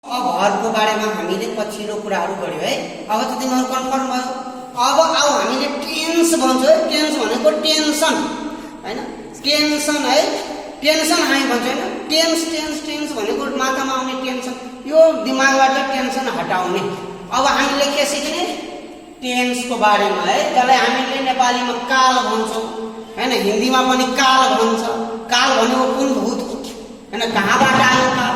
अब भरको बारेमा हामीले पछिल्लो कुराहरू गर्यौं है। अब त तिमीहरु कन्फर्म भयो। अब आउ हामीले टेन्स भन्छौं है। टेन्स भनेको टेन्सन हैन, टेन्सन है, टेन्सन हामी भन्छौं हैन। टेन्स टेन्स टेन्स भनेको माथामा आउने टेन्सन, यो दिमागबाट टेन्सन हटाउने। अब हामीले के सिक्ने टेन्सको बारेमा है, जसलाई हामीले नेपालीमा काल भन्छौं हैन, हिन्दीमा पनि काल भन्छ। काल भनेको कुन भूत हैन, कहाँबाट आयो काल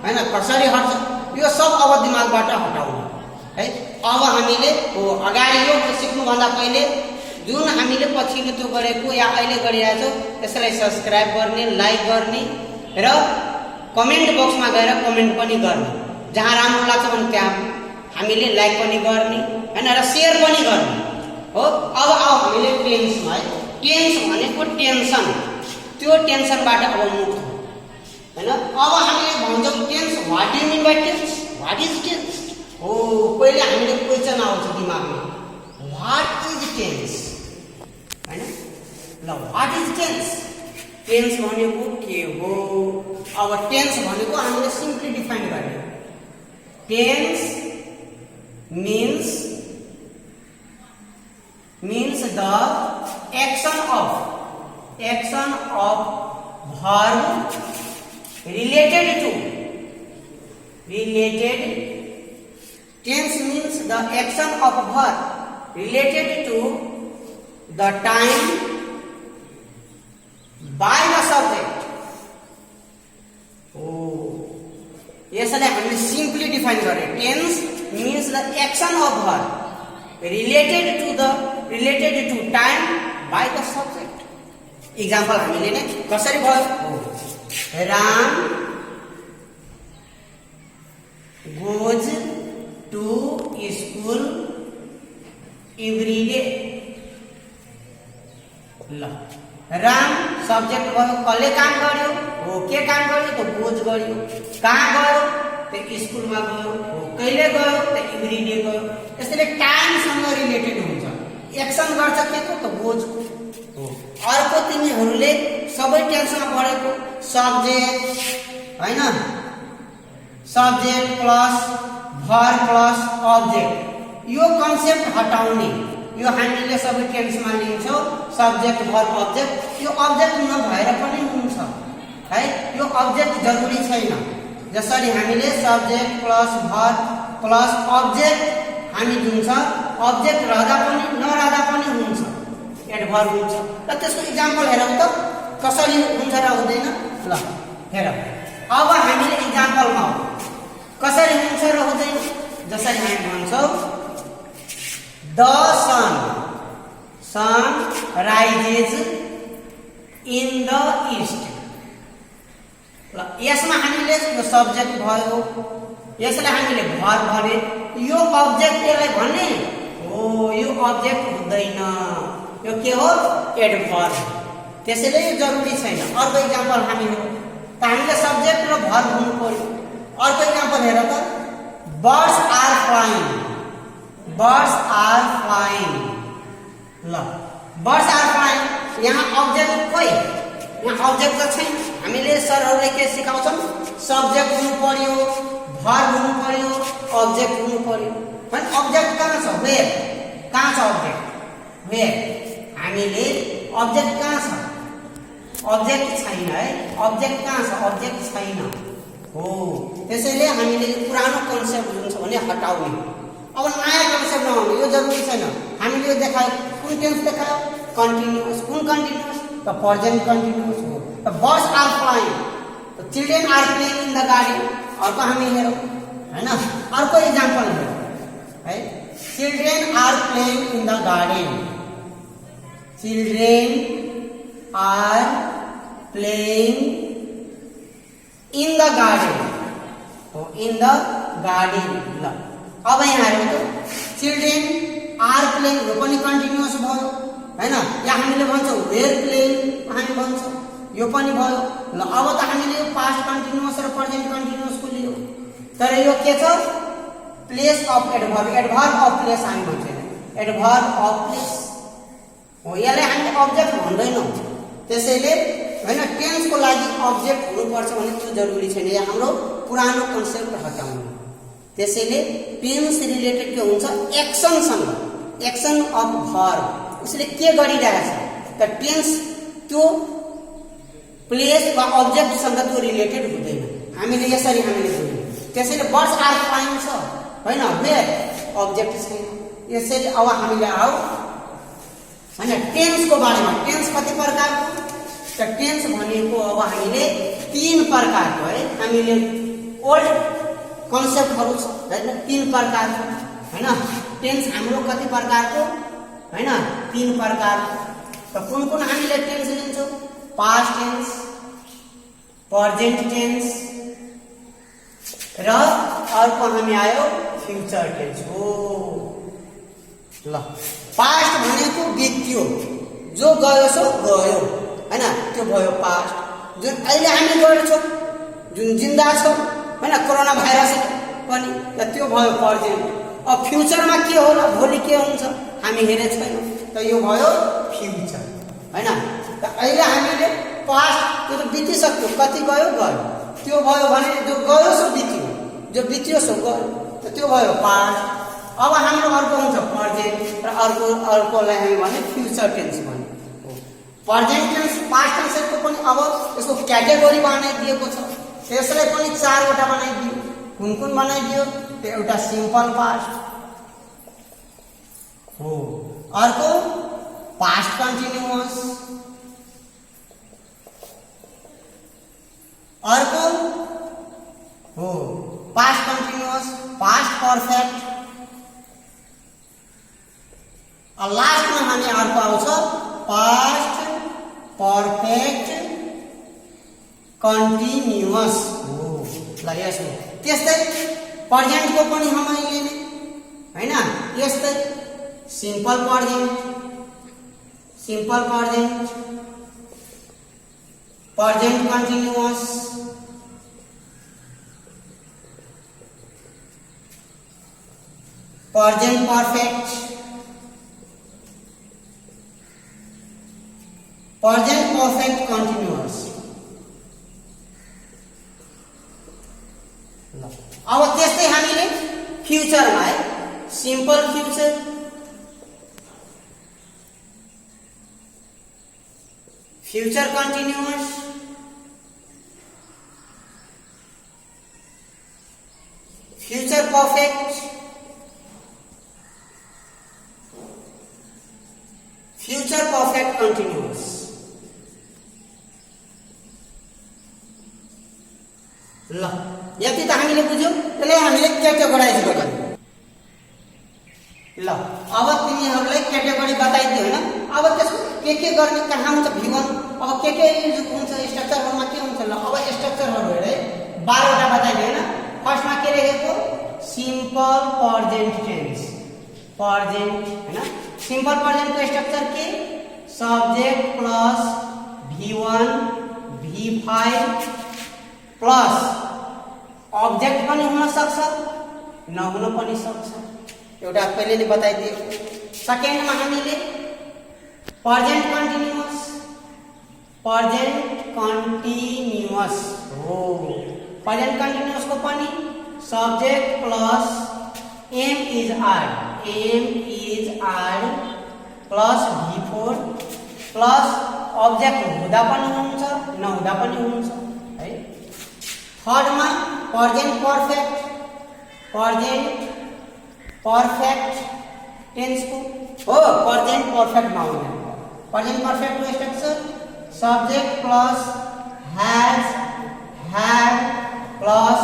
हैन, कसरी हट्छ, यो सब अब दिमागबाट हटाउनु है। अब हामीले अगाडि यो सिक्नु भन्दा पहिले जुन हामीले पछिल्लो त्यो गरेको या अहिले गरिरहेछौं त्यसलाई सब्स्क्राइब गर्ने, लाइक गर्ने र कमेन्ट बक्समा गएर कमेन्ट पनि गर्ने। जहाँ राम्रो लाग्छ भने त्यहाँ हामीले लाइक पनि गर्ने हैन र शेयर पनि गर्ने हो। अब आउ हामीले टेन्समा है। टेन्स भनेको टेन्सन, त्यो टेन्सनबाट अब मुक्त हैन। अब हामीले भन्छौं tense, what do you mean by tense, what is tense. हो पहिले हामीले क्वेशन आउँछ दिमागमा, व्हाट इज टेन्स हैन। ल व्हाट इज टेन्स, टेन्स भनेको के हो। अब टेन्स भनेको हामीले सिम्पली डिफाइन गर्ने, tense means the action of verb related to tense means the action of verb related to the time by the subject. यसलाई हामीले सिम्पली डिफाइन गरे। Tense means the action of verb related to time by the subject. example हामीले नै कसरी भयो, Ram goes to school every day. ल Ram subject भयो, कसले काम गर्यो हो, के काम गर्यो त गोज गर्यो, कहाँ गयो त स्कुलमा गयो हो, कहिले गयो त एभ्री डे गयो। यसले टाइम सँग रिलेटेड हुन्छ। एक्सन गर्छ के को त गोज हो। अर्को तिमीहरूले सबै टेन्सन पढेको सब्जेक्ट हैन, subject plus verb plus object, यो कन्सेप्ट हटाउने। यो हामीले सबै टेन्समा लिन्छौं, सब्जेक्ट भर्ब अब्जेक्ट। यो अब्जेक्ट नभएर पनि हुन्छ है, यो अब्जेक्ट जरुरी छैन। जसरी हामीले subject plus verb plus object हामी जुन्छ, अब्जेक्ट रहँदा पनि नरहँदा पनि हुन्छ, एडभर्ब हुन्छ। र त्यसको एक्जाम्पल हेरौँ त कसरी हुन्छ र हुँदैन। ल हेर, अब हामीले एक्जाम्पलमा कसरी हुन्छ र हुँदैन। जसरी हामी भन्छौं the sun rises in the east। ल यसमा हामीले यो सब्जेक्ट भयो, यसलाई हामीले भर्ब भने, यो अब्जेक्ट यसलाई भन्ने हो, यो अब्जेक्ट हुँदैन, यो के हो एडभर्ब। त्यसैले यो जरुरी छैन। अर्को एक्जाम्पल हामी हेरौँ त, हामीले सब्जेक्ट र भर्ब हुनु पर्यो। अर्को एक्जाम्पल हेर त, birds are flying, birds are flying. ल बर्ड्स आर फ्लाइङ, यहाँ अब्जेक्ट खोइ, यहाँ अब्जेक्ट त छैन। हामीले सरहरूले के सिकाउँछौं, सब्जेक्ट हुनु पर्यो, भर्ब हुनु पर्यो, अब्जेक्ट हुनु पर्यो। भने अब्जेक्ट कहाँ छ, वेयर, कहाँ छ अब्जेक्ट, वेयर। हामीले अब्जेक्ट कहाँ छ, अब्जेक्ट छैन है, अब्जेक्ट कहाँ छ, अब्जेक्ट छैन हो। त्यसैले हामीले पुरानो कन्सेप्ट जुन छ भने हटाउने। अब नयाँ कन्सेप्ट नआउने, यो जरुरी छैन। हामीले यो देखायो, कुन टेन्स देखायो, कन्टिन्युअस। कुन कन्टिन्युअस त प्रेजेन्ट कन्टिन्युअस हो। त बर्ड्स आर फ्लाइङ, त children are playing in the garden. अर्को हामी हेरौँ हैन, अर्को एक्जाम्पल हेरौँ है, children are playing in the garden, children are playing in the garden हो, इन द गार्डन। ल अब यहाँ हेरौँ त, चिल्ड्रेन आर प्लेइङ यो पनि कन्टिन्युअस भयो हैन। यहाँ हामीले भन्छौँ वेयर प्लेइङ, हामी भन्छौँ, यो पनि भयो। ल अब त हामीले यो पास्ट कन्टिन्युअस र प्रेजेन्ट कन्टिन्युअस को लियो, तर यो के छ place of adverb, adverb of place हामी भन्छौँ, एडभर्ब अफ प्लेस हो। यसलाई हामीले अब्जेक्ट भन्दैनौँ। त्यसैले हैन टेन्स को लागि अब्जेक्ट हुनुपर्छ भने त्यो जरुरी छैन। यहाँ हाम्रो पुरानो कन्सेप्ट हटाउनु। त्यसैले टेन्स रिलेटेड के हुन्छ एक्सनसँग, एक्सन अफ भर्ब, उसले के गरिरहेछ त टेन्स त्यो प्लेस वा अब्जेक्टसँग त्यो रिलेटेड हुँदैन। हामीले यसरी हामीले बुझ्यौँ। त्यसैले वर्ड्स आर फाइन छ हैन, वेयर अब्जेक्ट छैन। यसरी अब हामीले आऊ हैन टेन्सको बारेमा। टेन्स कति प्रकारको त टेन्स भनेको अब हामीले 3 प्रकारको है, हामीले ओल्ड कन्सेप्टहरु छ हैन, 3 प्रकारको हैन। टेन्स हाम्रो कति प्रकारको हैन, 3 प्रकारको। त कुन हामीले टेन्स लिन्छौं? पास्ट टेन्स, प्रेजेन्ट टेन्स र अर्को हामी आयो फ्युचर टेन्स हो। ल पास्ट भनेको बित्यो, जो गयो सो गयो हैन, त्यो भयो पास्ट। जुन अहिले हामी गर्छौं, जुन जिन्दा छौं हैन, कोरोना भाइरस पनि, त त्यो भयो प्रेजेन्ट। अब फ्युचरमा के होला, भोलि के हुन्छ हामी हेरेको छैनौं, त यो भयो फ्युचर हैन। त अहिले हामीले पास्ट त्यो त बितिसक्यो, कति गयो गयो, त्यो भयो भने जो गयो सो बित्यो, जो बित्यो सो गयो, त त्यो भयो पास्ट। अब हाम्रो अर्को हुन्छ प्रेजेन्ट र अर्कोलाई हामी भने फ्युचर टेन्स भन्छ। प्रेजेन्ट टेन्स पास्ट टेन्सको पनि अब यसको क्याटेगोरी बनाइदिएको छ। त्यसलाई पनि 4 वटा बनाइदियो। कुन बनाइदियो? एउटा सिम्पल पास्ट हो, अर्को पास्ट कन्टिन्युअस, अर्को हो पास्ट कन्टिन्युअस, पास्ट पर्फेक्ट, और लास्टमा हामी अर्को आउँछ पास्ट पर्फेक्ट कन्टिन्युअस हो। ल यसो त्यस्तै प्रेजेन्टको पनि हामीले नै हैन, यस्तै simple present, simple present, present continuous, present perfect, present perfect continuous. अब त्यस्तै हामीले फ्युचरमा है simple future, future continuous, future perfect, future perfect continuous. ल यति त हामीले बुझ्यौं। त्यसलाई हामीले क्याटेगोराइज गर्यौं। ल अब तिमीहरूलाई क्याटेगोरी बताइदियो हैन। अब त्यसको के गर्ने, कहाँ हुन्छ V1, अब के हुन्छ स्ट्रक्चरहरुमा के हुन्छ। ल अब स्ट्रक्चरहरु हेरे 12 वटा बताइदियो हैन। फर्स्टमा के लेखेको सिम्पल प्रेजेन्ट टेन्स, प्रेजेन्ट हैन। सिम्पल प्रेजेन्ट को स्ट्रक्चर के subject plus V1 V5 plus object पनि हुन सक्छ, नहुन पनि सक्छ। एउटा पहिले नै बताइदिए। सेकेन्डमा हामीले प्रेजेन्ट कन्टिन्युअस, प्रेजेन्ट कन्टिन्युअस हो। प्रेजेन्ट कन्टिन्युअस को पनि subject plus am is are plus V4 plus object हुँदा पनि हुन्छ, नहुँदा पनि हुन्छ है। थर्डमा present perfect, present perfect tense को हो, प्रेजेन्ट पर्फेक्ट मा हुने। प्रेजेन्ट पर्फेक्ट को structure subject plus has had plus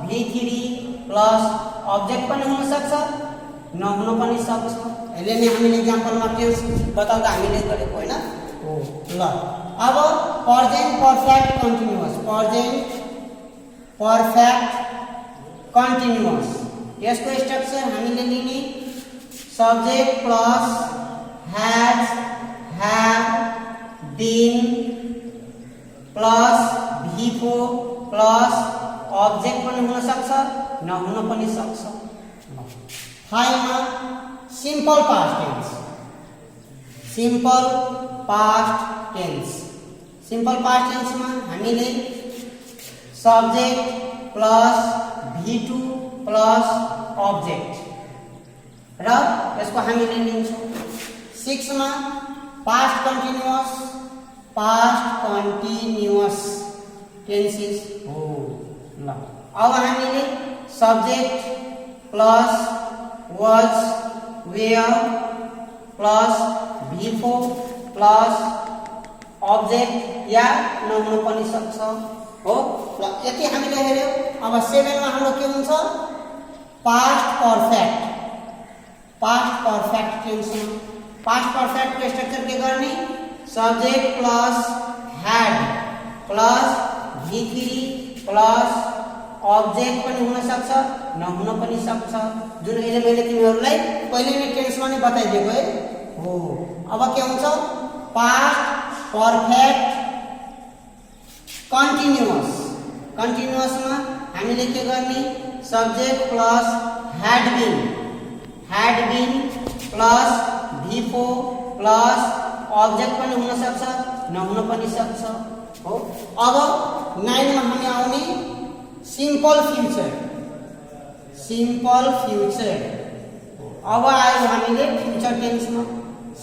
V3 plus object पनि हुन सक्छ, नहुन पनि सक्छ। अहिले नै हामीले एक्जाम्पलमा टेन्स बताउँदा हामीले गरेको हैन हो। ल अब present perfect continuous, present perfect continuous, यसको स्ट्रक्चर हामीले लिने subject plus has had been plus V4 plus object पनि हुन सक्छ, नहुन पनि सक्छ। फाइलमा simple past tense, simple past tense, simple past टेन्समा हामीले subject plus V2 plus object र यसको हामीले लिन्छौँ 6 मा पास्ट कन्टिन्युअस टेन्सेस हो ल अब हामीले subject plus was were plus V4 plus object या नहुन पनि सक्छ हो ल यति हामीले हेर्यौ अब 7 मा हाम्रो के हुन्छ पास्ट पर्फेक्ट टेन्समा पास्ट पर्फेक्ट को स्ट्रक्चर के गर्ने subject plus had plus V3 plus object पनि हुन सक्छ नहुन पनि सक्छ जुन अहिले मैले तिमीहरूलाई पहिले नै टेन्समा नै बताइदिएको है हो अब के हुन्छ पास्ट पर्फेक्ट कन्टिन्युअस मा हामीले के गर्ने subject plus had been plus V4 plus object पनि हुन सक्छ नहुन पनि सक्छ हो अब 9 मा हामी आउने सिंपल फ्यूचर अब आयो हामीले फ्यूचर टेन्स मा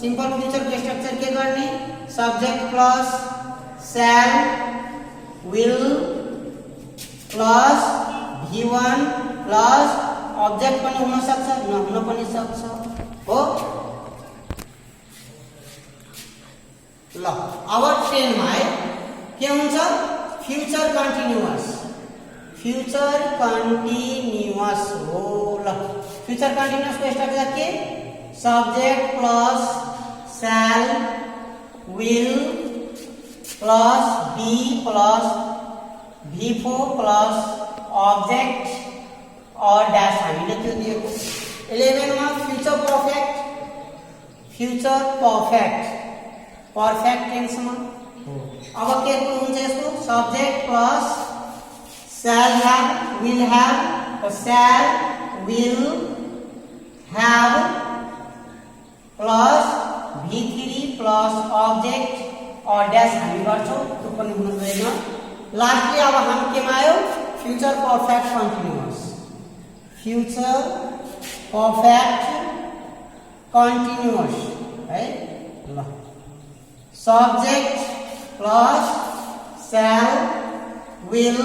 सिंपल फ्यूचर को स्ट्रक्चर के गर्ने subject plus shall will plus V1 plus object पनि हुन सक्छ नहुन पनि सक्छ हो ल अब 10 मा है के हुन्छ फ्यूचर कन्टिन्युअस हो ल फ्यूचर कन्टिन्युअस को स्ट्रक्चर के subject plus shall will plus be plus V4 plus object और डैश हामीले त्यो दिएको 11 मा फ्यूचर परफेक्ट टेन्स मा अब के हुन्छ यसको subject plus shall have will have shall will have plus V3 plus object और डैश हामी गर्छौं त्यो पनि हुनु भएन लास्टली अब हामी केमा आयो फ्यूचर परफेक्ट कन्टिन्युअस है ल subject plus shall will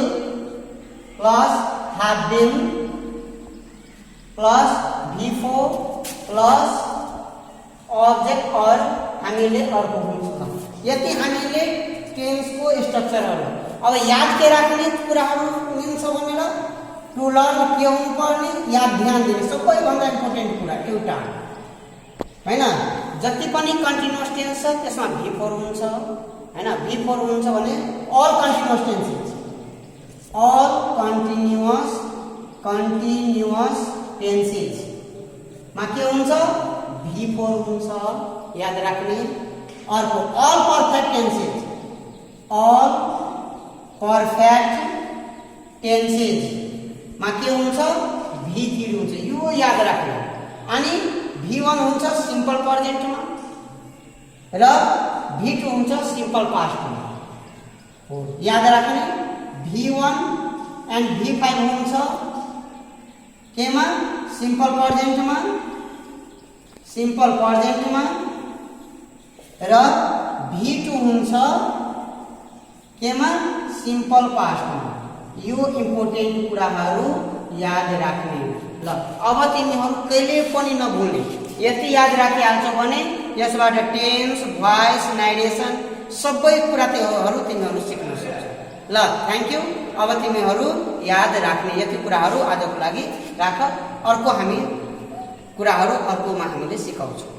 plus have been plus V4 plus object और हामीले अर्को हुन्छ यति हामीले टेन्स को स्ट्रक्चरहरु अब याद के राख्ने कुराहरु लिन्छ भनेर टु लर्न के हुनु पर्ने याद ध्यान दिने सबैभन्दा इम्पोर्टेन्ट कुरा एउटा हैन जति पनि कन्टिन्युअस टेन्स छ त्यसमा V4 हुन्छ हैन V4 हुन्छ भने अल कन्टिन्युअस टेन्सेस मा के हुन्छ V4 हुन्छ याद राख्ने अर्को अल परफेक्ट टेन्सेस मा के हुन्छ V3 हुन्छ यो याद राख्ने अनि V1 हुन्छ सिम्पल प्रेजेन्ट मा र V2 हुन्छ सिम्पल पास्ट मा हो याद राख्ने V1 एन्ड V5 हुन्छ केमा सिम्पल प्रेजेन्ट मा र V2 हुन्छ केमा सिम्पल पास्ट मा यो इम्पोर्टेन्ट कुराहरु याद राख्ने ल अब तिमीहरु कहिले पनि नभुल्ने यति याद राखिहाल्छौ भने यसबाट टेन्स भोइस नारेसन सबै कुराहरु तिमीहरु सिक्न सक्छौ ल थ्यांक यू अब तिमीहरु याद राख्ने यति कुराहरु आजको लागि राख अर्को हामी कुराहरु अर्कोमा हामीले सिकाउँछौं।